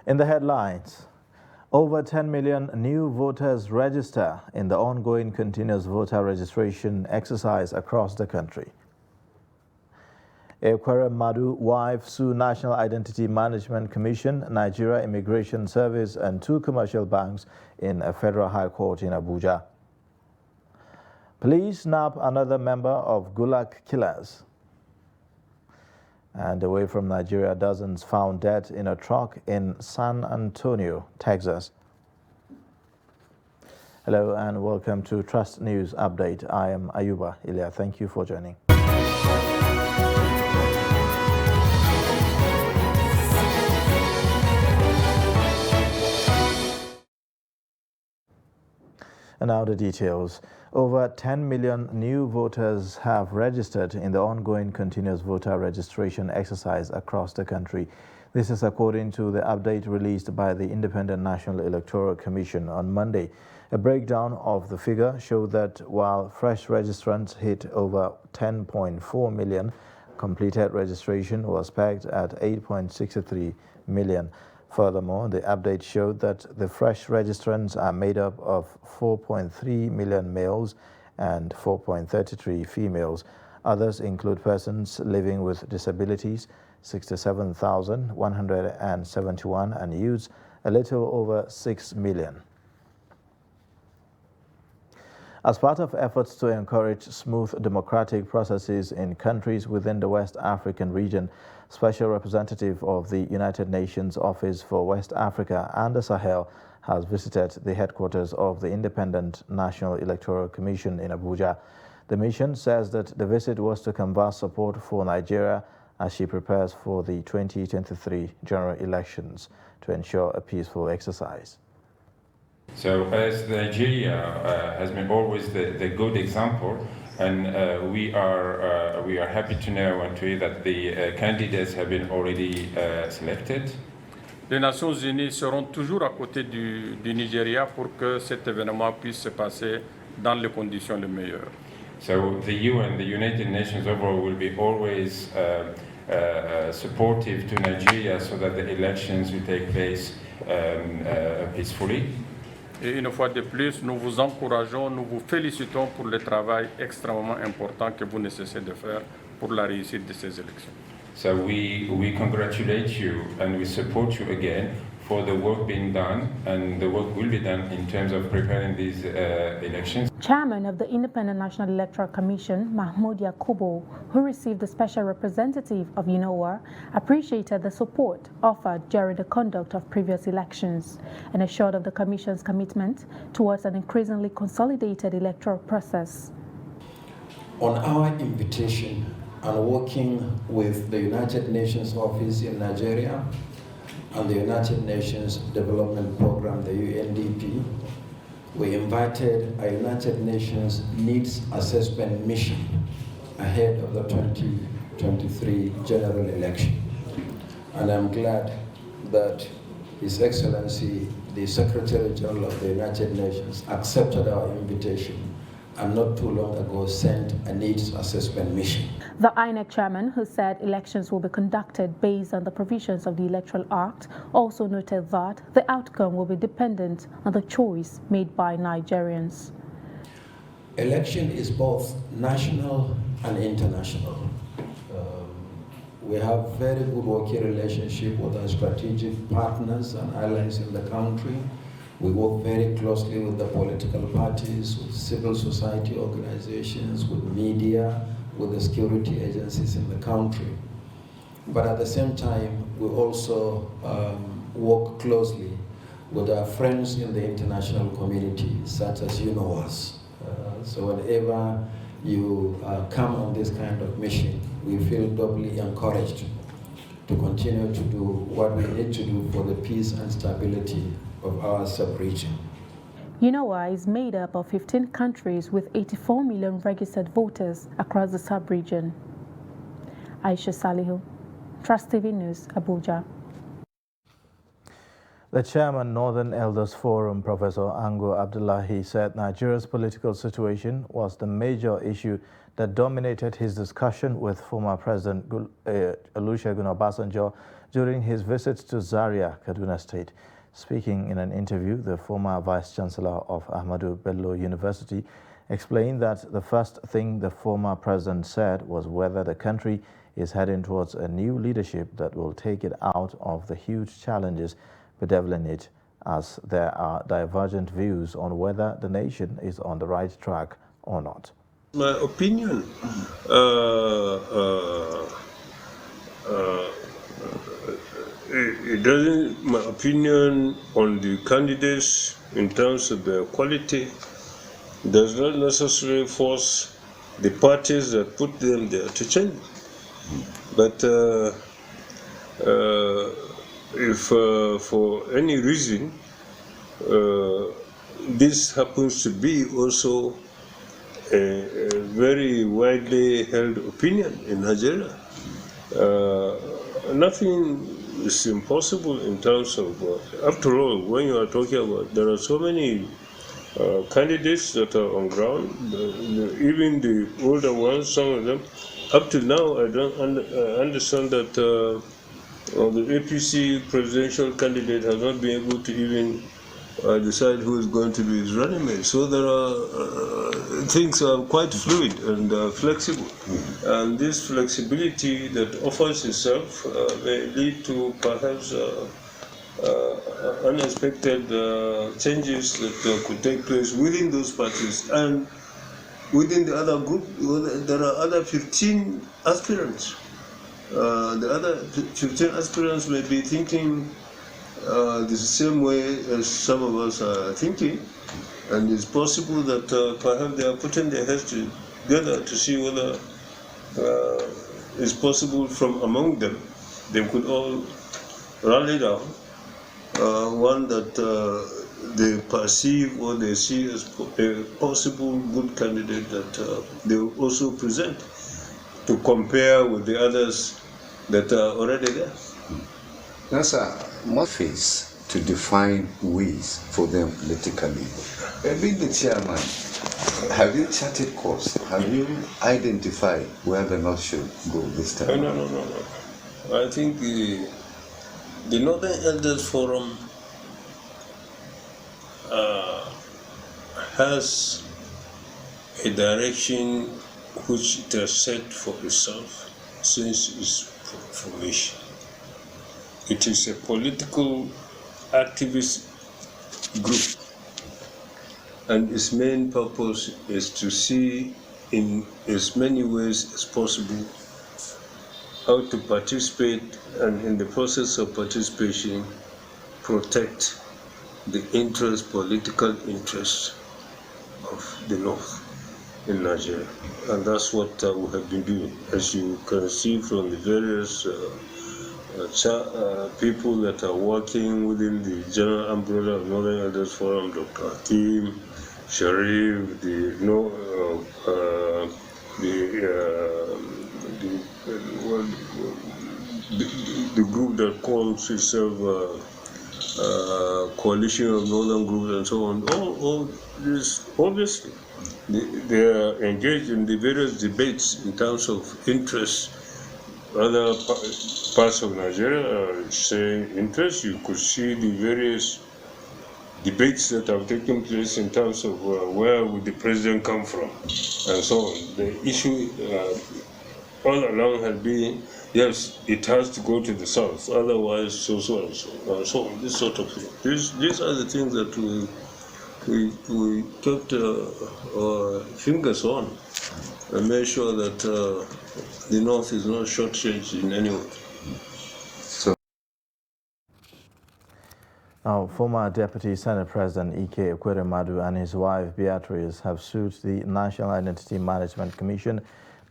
In the headlines, over 10 million new voters register in the ongoing continuous voter registration exercise across the country. Ekwere Madu wife sue National Identity Management Commission, Nigeria Immigration Service and 2 commercial banks in a federal high court in Abuja. Police nab another member of Gulag killers. And away from Nigeria, dozens found dead in a truck in San Antonio, Texas. Hello and welcome to Trust News Update. I am Ayuba Ilya. Thank you for joining. And now the details. Over 10 million new voters have registered in the ongoing continuous voter registration exercise across the country. This is according to the update released by the Independent National Electoral Commission on Monday. A breakdown of the figure showed that while fresh registrants hit over 10.4 million, completed registration was pegged at 8.63 million. Furthermore, the update showed that the fresh registrants are made up of 4.3 million males and 4.33 females. Others include persons living with disabilities, 67,171, and youths, a little over 6 million. As part of efforts to encourage smooth democratic processes in countries within the West African region, Special Representative of the United Nations Office for West Africa and the Sahel has visited the headquarters of the Independent National Electoral Commission in Abuja. The mission says that the visit was to canvass support for Nigeria as she prepares for the 2023 general elections to ensure a peaceful exercise. So as Nigeria has been always the good example, and we are happy to know and to hear that the candidates have been already selected. Les Nations Unies seront toujours à côté du Nigeria pour que cet événement puisse se passer dans les conditions les meilleures. So the UN, the United Nations overall, will be always supportive to Nigeria so that the elections will take place peacefully. Et une fois de plus, nous vous encourageons, nous vous félicitons pour le travail extrêmement important que vous ne cessez de faire pour la réussite de ces élections. So we congratulate you and we support you again for the work being done, and the work will be done in terms of preparing these elections. Chairman of the Independent National Electoral Commission, Mahmoud Yakubu, who received the special representative of UNOWA, appreciated the support offered during the conduct of previous elections and assured of the Commission's commitment towards an increasingly consolidated electoral process. On our invitation and working with the United Nations Office in Nigeria and the United Nations Development Program, the UNDP, we invited a United Nations Needs Assessment Mission ahead of the 2023 general election. And I'm glad that His Excellency, the Secretary General of the United Nations, accepted our invitation and not too long ago sent a needs assessment mission. The INEC chairman, who said elections will be conducted based on the provisions of the Electoral Act, also noted that the outcome will be dependent on the choice made by Nigerians. Election is both national and international. We have very good working relationship with our strategic partners and allies in the country. We work very closely with the political parties, with civil society organizations, with media, with the security agencies in the country. But at the same time, we also work closely with our friends in the international community, such as UNOWAS. So whenever you come on this kind of mission, we feel doubly encouraged to continue to do what we need to do for the peace and stability of our sub-region. UNOWA is made up of 15 countries with 84 million registered voters across the sub-region. Aisha Salihu, Trust TV News, Abuja. The chairman, Northern Elders Forum, Professor Ango Abdullahi, said Nigeria's political situation was the major issue that dominated his discussion with former President Olusegun Obasanjo during his visit to Zaria, Kaduna State. Speaking in an interview, the former Vice-Chancellor of Ahmadu Bello University explained that the first thing the former president said was whether the country is heading towards a new leadership that will take it out of the huge challenges bedeviling it, as there are divergent views on whether the nation is on the right track or not. My opinion, it doesn't. My opinion on the candidates in terms of their quality does not necessarily force the parties that put them there to change. But if for any reason this happens to be also a very widely held opinion in Nigeria, nothing is impossible in terms of, after all, when you are talking about, there are so many candidates that are on ground, even the older ones, some of them. Up to now, I don't understand that the APC presidential candidate has not been able to even decide who is going to be his running mate. So there are things are quite fluid and flexible. And this flexibility that offers itself may lead to perhaps unexpected changes that could take place within those parties. And within the other group, there are other 15 aspirants. The other 15 aspirants may be thinking the same way as some of us are thinking, and it's possible that perhaps they are putting their heads together to see whether it's possible from among them they could all rally down one that they perceive or they see as a possible good candidate that they will also present to compare with the others that are already there. Now, sir, what face to define ways for them politically? Being the chairman, have you charted course? Have you identified where the North should go this time? No. I think the Northern Elders Forum has a direction which it has set for itself since its formation. It is a political activist group, and its main purpose is to see in as many ways as possible how to participate, and in the process of participation protect the political interests of the North in Nigeria. And that's what we have been doing. As you can see from the various people that are working within the general umbrella of Northern Elders Forum, Dr. Hakim, Sharif, the group that calls itself Coalition of Northern Groups and so on. All this, obviously, they are engaged in the various debates in terms of interest. Other parts of Nigeria are saying interest. You could see the various debates that have taken place in terms of where would the president come from and so on. The issue all along has been, yes, it has to go to the south, otherwise so and so on, this sort of thing. These are the things that we kept our fingers on and made sure that the North is not shortchanged in any way. Now, former Deputy Senate President Ike Ekweremadu and his wife Beatrice have sued the National Identity Management Commission,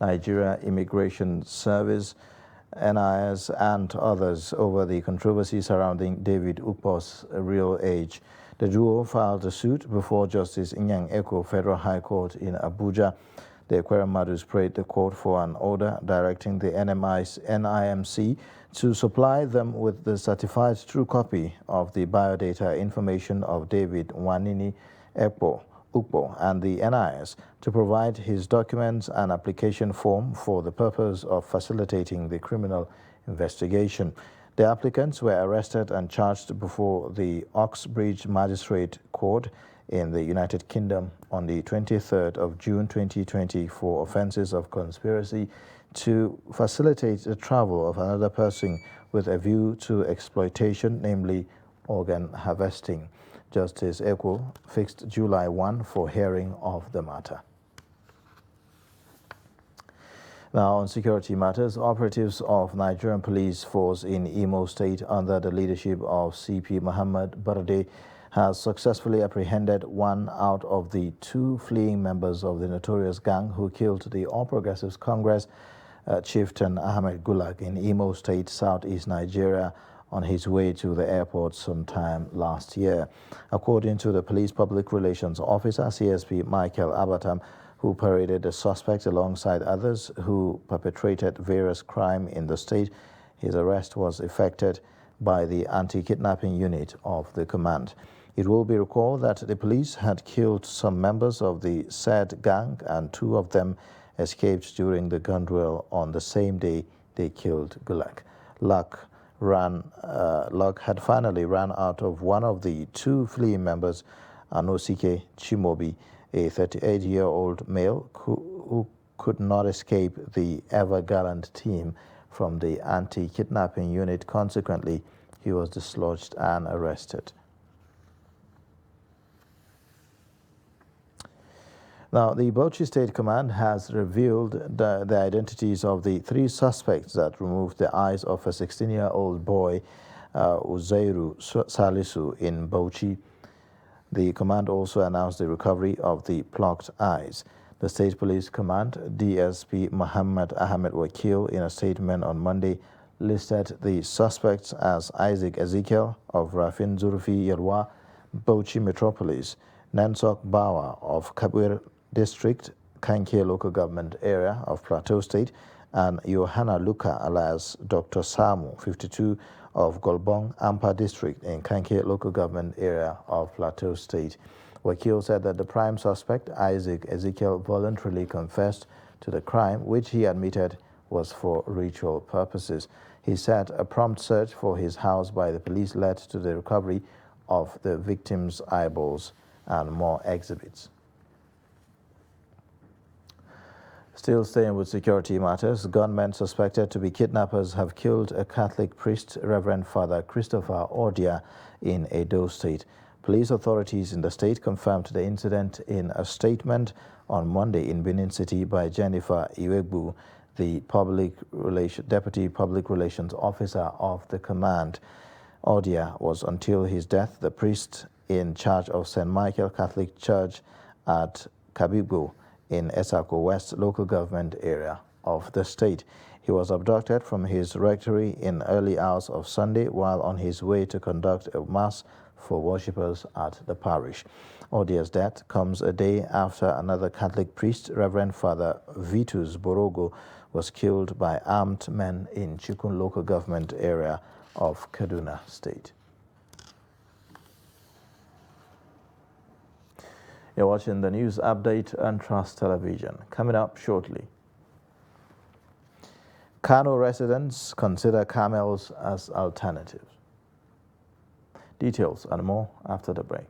Nigeria Immigration Service, NIS, and others over the controversy surrounding David Ukpo's real age. The duo filed a suit before Justice Inyang Eko Federal High Court in Abuja. The Ekweremadu prayed the court for an order directing the NIMC to supply them with the certified true copy of the biodata information of David Wanini Ukpo and the NIS to provide his documents and application form for the purpose of facilitating the criminal investigation. The applicants were arrested and charged before the Oxbridge Magistrate Court in the United Kingdom on the 23rd of June 2020 for offences of conspiracy to facilitate the travel of another person with a view to exploitation, namely organ harvesting. Justice Ekwo fixed July 1 for hearing of the matter. Now, on security matters, operatives of Nigerian police force in Imo State under the leadership of CP Muhammad Barde has successfully apprehended one out of the two fleeing members of the notorious gang who killed the All Progressives Congress chieftain Ahmed Gulag in Imo State, southeast Nigeria, on his way to the airport sometime last year. According to the police public relations officer, CSP Michael Abatam, who paraded the suspect alongside others who perpetrated various crimes in the state, his arrest was effected by the anti-kidnapping unit of the command. It will be recalled that the police had killed some members of the said gang, and two of them escaped during the gun duel on the same day they killed Gulag. Luck had finally ran out of one of the two fleeing members, Anosike Chimobi, a 38-year-old male who could not escape the ever-gallant team from the anti-kidnapping unit. Consequently, he was dislodged and arrested. Now, the Bauchi State Command has revealed the identities of the three suspects that removed the eyes of a 16-year-old boy, Uzairu Salisu, in Bauchi. The command also announced the recovery of the plucked eyes. The State Police Command, DSP Muhammad Ahmed Wakil, in a statement on Monday, listed the suspects as Isaac Ezekiel of Rafin Zurfi Yelwa, Bauchi Metropolis, Nansok Bawa of Kabir District, Kankia Local Government Area of Plateau State, and Johanna Luka alias Dr. Samu, 52, of Golbong Ampa District in Kankia Local Government Area of Plateau State. Wakil said that the prime suspect, Isaac Ezekiel, voluntarily confessed to the crime, which he admitted was for ritual purposes. He said a prompt search for his house by the police led to the recovery of the victim's eyeballs and more exhibits. Still staying with security matters, gunmen suspected to be kidnappers have killed a Catholic priest, Reverend Father Christopher Ordia, in Edo State. Police authorities in the state confirmed the incident in a statement on Monday in Benin City by Jennifer Iwegbu, the Deputy Public Relations Officer of the command. Ordia was, until his death, the priest in charge of St. Michael Catholic Church at Kabigbo in Esako West local government area of the state. He was abducted from his rectory in early hours of Sunday while on his way to conduct a mass for worshippers at the parish. Ordia's death comes a day after another Catholic priest, Reverend Father Vitus Borogo, was killed by armed men in Chikun local government area of Kaduna State. You're watching the news update on Trust Television. Coming up shortly. Kano residents consider camels as alternatives. Details and more after the break.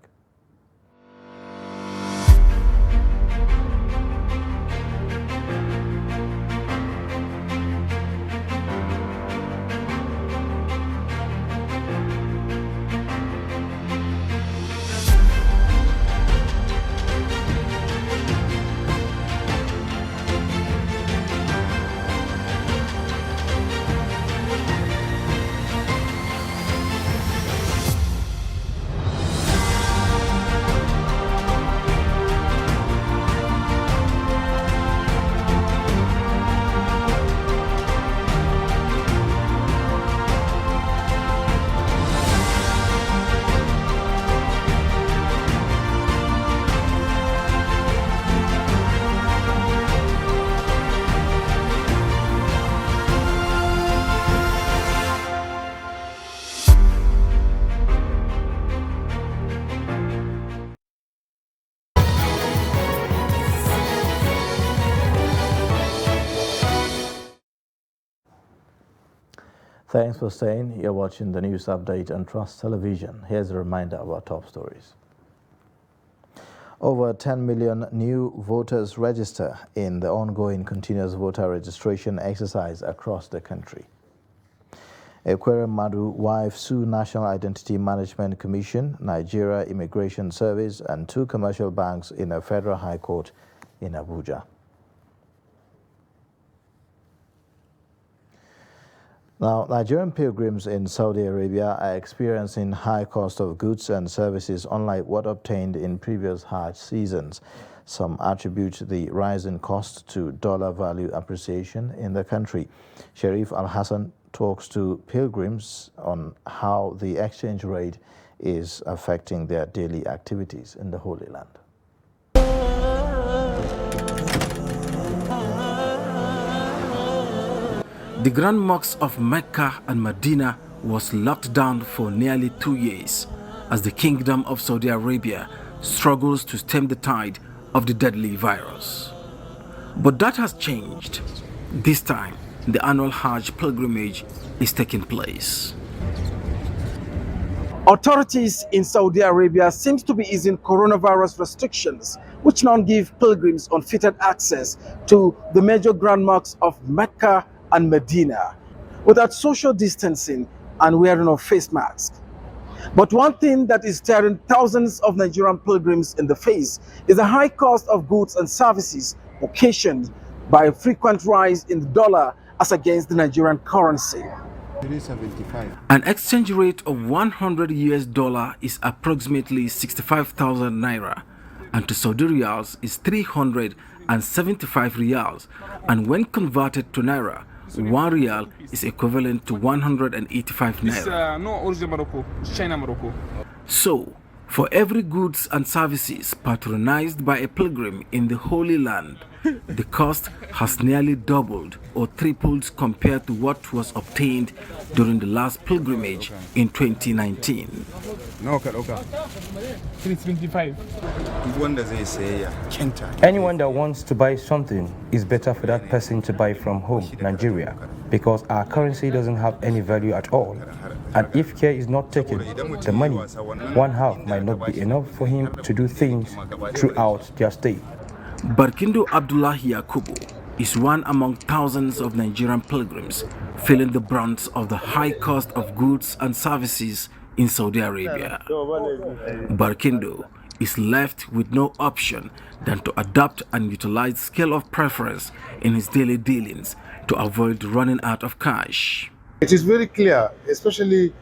Thanks for staying. You're watching the news update on Trust Television. Here's a reminder of our top stories. Over 10 million new voters register in the ongoing continuous voter registration exercise across the country. Ekwere Madu wife sue National Identity Management Commission, Nigeria Immigration Service, and 2 commercial banks in a federal high court in Abuja. Now, Nigerian pilgrims in Saudi Arabia are experiencing high cost of goods and services unlike what obtained in previous Hajj seasons. Some attribute the rise in cost to dollar value appreciation in the country. Sharif Al-Hassan talks to pilgrims on how the exchange rate is affecting their daily activities in the Holy Land. The Grand Mosque of Mecca and Medina was locked down for nearly 2 years as the Kingdom of Saudi Arabia struggles to stem the tide of the deadly virus. But that has changed. This time, the annual Hajj pilgrimage is taking place. Authorities in Saudi Arabia seem to be easing coronavirus restrictions, which now give pilgrims unfettered access to the major grand mosques of Mecca and Medina without social distancing and wearing of face masks. But one thing that is staring thousands of Nigerian pilgrims in the face is the high cost of goods and services occasioned by a frequent rise in the dollar as against the Nigerian currency. An exchange rate of $100 is approximately 65,000 naira, and to Saudi riyals is 375 riyals, and when converted to naira, 1 riyal is equivalent to 185 naira. So, for every goods and services patronized by a pilgrim in the Holy Land, the cost has nearly doubled or tripled compared to what was obtained during the last pilgrimage in 2019. Anyone that wants to buy something, is better for that person to buy from home, Nigeria, because our currency doesn't have any value at all. And if care is not taken, the money, one half might not be enough for him to do things throughout their stay. Barkindo Abdullahi Yakubu is one among thousands of Nigerian pilgrims feeling the brunt of the high cost of goods and services in Saudi Arabia. Barkindo is left with no option than to adapt and utilize scale of preference in his daily dealings to avoid running out of cash. It is very clear, especially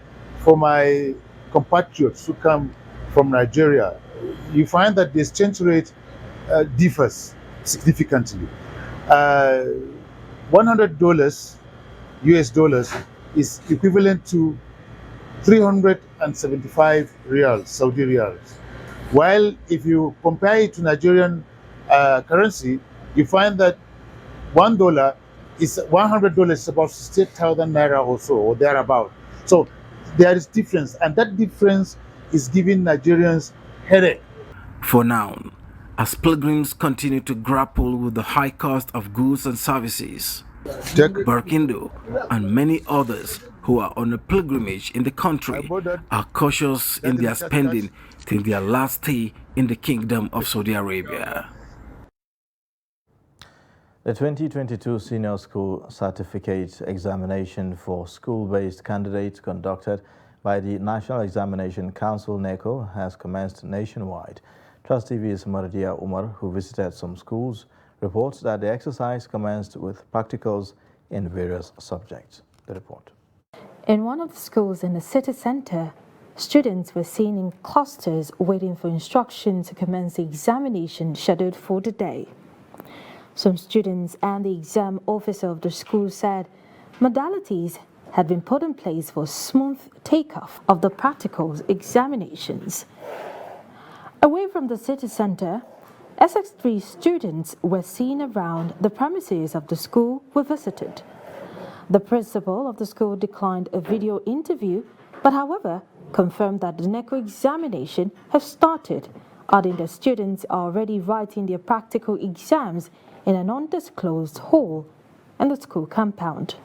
for my compatriots who come from Nigeria, you find that the exchange rate differs significantly. $100 US dollars is equivalent to 375 riyals, Saudi riyals. While if you compare it to Nigerian currency, you find that $100 is about 68,000 naira or so, or thereabout. So there is difference, and that difference is giving Nigerians headache. For now, as pilgrims continue to grapple with the high cost of goods and services, Barkindo and many others who are on a pilgrimage in the country are cautious in their spending till their last stay in the Kingdom of Saudi Arabia. The 2022 Senior School Certificate Examination for school-based candidates conducted by the National Examination Council (NECO) has commenced nationwide. Trust TV's Maradia Umar, who visited some schools, reports that the exercise commenced with practicals in various subjects. The report. In one of the schools in the city center, students were seen in clusters waiting for instruction to commence the examination scheduled for the day. Some students and the exam officer of the school said modalities had been put in place for smooth takeoff of the practicals examinations. Away from the city center, SX3 students were seen around the premises of the school we visited. The principal of the school declined a video interview, but however, confirmed that the NECO examination has started, adding that students are already writing their practical exams in an undisclosed hall in the school compound.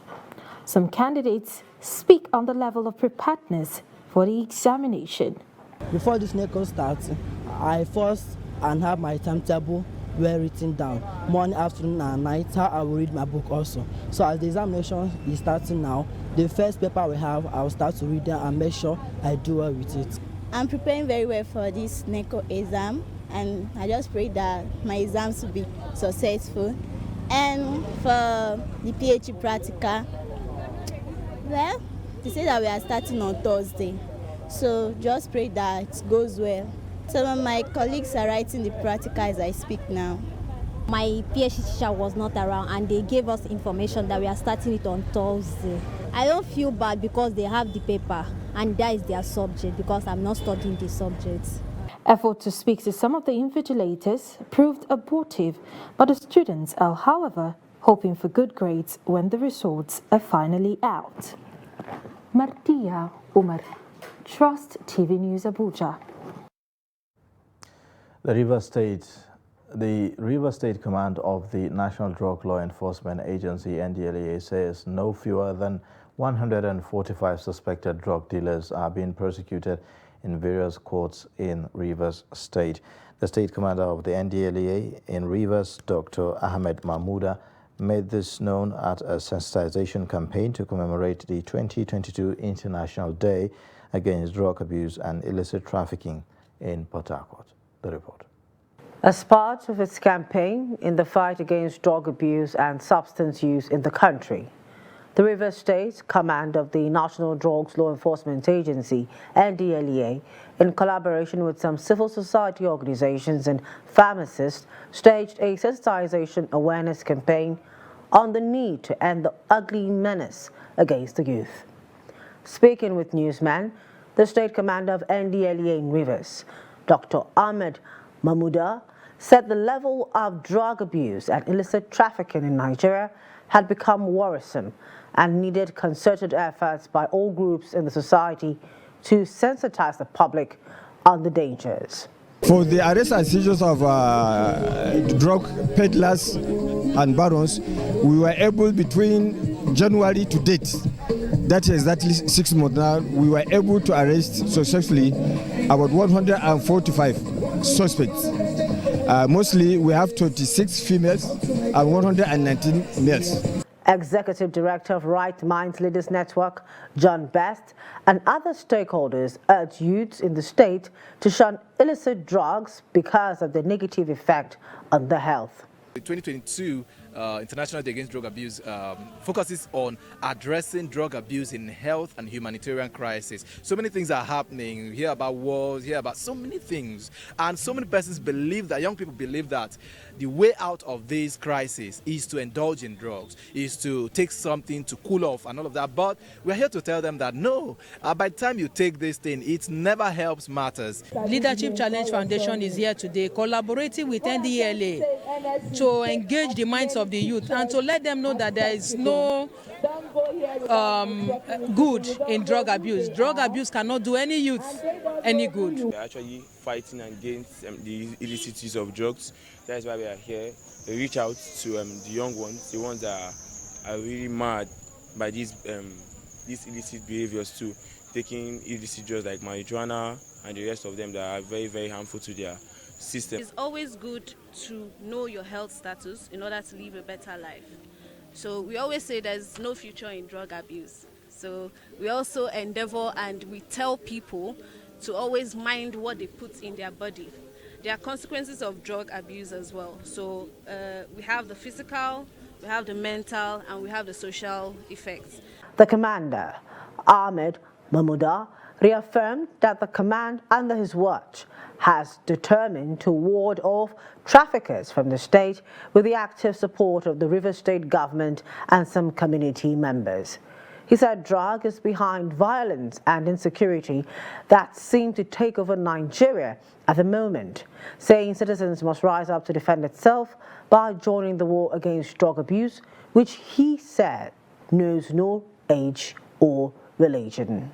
Some candidates speak on the level of preparedness for the examination. Before this NECO starts, I first and have my timetable well written down, morning, afternoon and night, how I will read my book also. So as the examination is starting now, the first paper we have, I will start to read them and make sure I do well with it. I'm preparing very well for this NECO exam, and I just pray that my exams will be successful. And for the PhD practical, well, they say that we are starting on Thursday, so just pray that it goes well. Some of my colleagues are writing the practical as I speak now. My PhD teacher was not around and they gave us information that we are starting it on Thursday. I don't feel bad because they have the paper and that is their subject because I'm not studying the subject. Effort to speak to some of the invigilators proved abortive, but the students are, however, hoping for good grades when the results are finally out. Martia Umar, Trust TV News, Abuja. The Rivers State Command of the National Drug Law Enforcement Agency, NDLEA, says no fewer than 145 suspected drug dealers are being prosecuted in various courts in Rivers State. The State Commander of the NDLEA in Rivers, Dr. Ahmed Mahmouda, made this known at a sensitization campaign to commemorate the 2022 International Day Against Drug Abuse and Illicit Trafficking in Port Harcourt. The report. As part of its campaign in the fight against drug abuse and substance use in the country, the Rivers State Command of the National Drugs Law Enforcement Agency, NDLEA, in collaboration with some civil society organizations and pharmacists, staged a sensitization awareness campaign on the need to end the ugly menace against the youth. Speaking with newsmen, the State Commander of NDLEA in Rivers, Dr. Ahmed Mahmouda, said the level of drug abuse and illicit trafficking in Nigeria had become worrisome and needed concerted efforts by all groups in the society to sensitize the public on the dangers. For the arrest and seizures of drug peddlers and barons, we were able between January to date, that's exactly 6 months now, we were able to arrest successfully about 145 suspects. Mostly we have 26 females and 119 males. Executive Director of Right Minds Leaders Network, John Best, and other stakeholders urge youths in the state to shun illicit drugs because of the negative effect on their health. The 2022 International Day Against Drug Abuse focuses on addressing drug abuse in health and humanitarian crisis. So many things are happening. You hear about wars, you hear about so many things. And so many persons believe that, young people believe that the way out of this crisis is to indulge in drugs, is to take something to cool off and all of that. But we're here to tell them that no, by the time you take this thing, it never helps matters. Leadership Challenge Foundation is here today collaborating with NDLEA to engage the minds of the youth and to let them know that there is no good in drug abuse. Drug abuse cannot do any youth any good. We are actually fighting against the illicit use of drugs. That is why we are here. We reach out to the young ones, the ones that are really mad by these illicit behaviors too, taking illicit drugs like marijuana and the rest of them that are very, very harmful to their system. It's always good to know your health status in order to live a better life. So we always say there's no future in drug abuse. So we also endeavor and we tell people to always mind what they put in their body. There are consequences of drug abuse as well. So we have the physical, we have the mental, and we have the social effects. The commander, Ahmed Mahmouda, reaffirmed that the command under his watch has determined to ward off traffickers from the state with the active support of the Rivers State government and some community members. He said drug is behind violence and insecurity that seem to take over Nigeria at the moment, saying citizens must rise up to defend itself by joining the war against drug abuse, which he said knows no age or religion.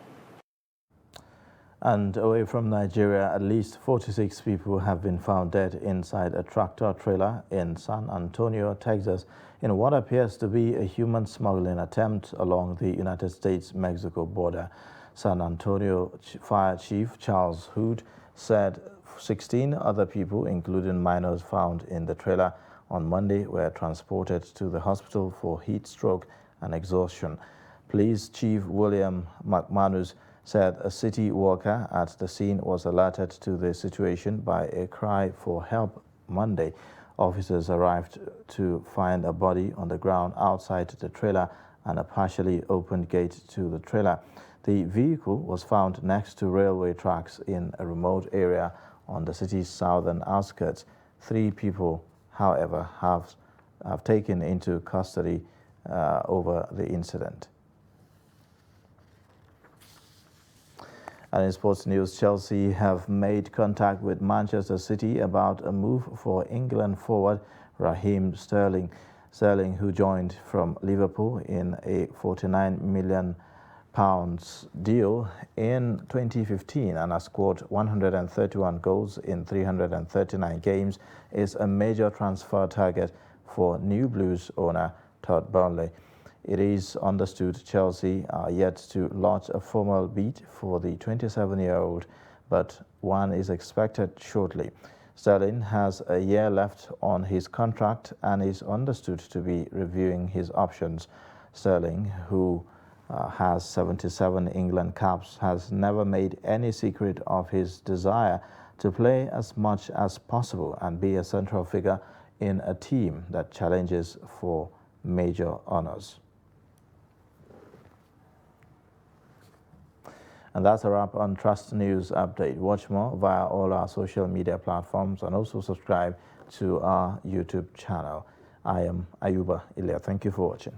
And away from Nigeria, at least 46 people have been found dead inside a tractor trailer in San Antonio, Texas, in what appears to be a human smuggling attempt along the United States-Mexico border. San Antonio Fire Chief Charles Hood said 16 other people, including minors found in the trailer on Monday, were transported to the hospital for heat stroke and exhaustion. Police Chief William McManus said a city worker at the scene was alerted to the situation by a cry for help Monday. Officers arrived to find a body on the ground outside the trailer and a partially opened gate to the trailer. The vehicle was found next to railway tracks in a remote area on the city's southern outskirts. 3 people, however, have taken into custody over the incident. And in sports news, Chelsea have made contact with Manchester City about a move for England forward Raheem Sterling. Sterling, who joined from Liverpool in a £49 million deal in 2015 and has scored 131 goals in 339 games, is a major transfer target for New Blues owner Todd Burnley. It is understood Chelsea are yet to launch a formal bid for the 27-year-old, but one is expected shortly. Sterling has a year left on his contract and is understood to be reviewing his options. Sterling, who has 77 England caps, has never made any secret of his desire to play as much as possible and be a central figure in a team that challenges for major honors. And that's a wrap on Trust News Update. Watch more via all our social media platforms and also subscribe to our YouTube channel. I am Ayuba Ilya. Thank you for watching.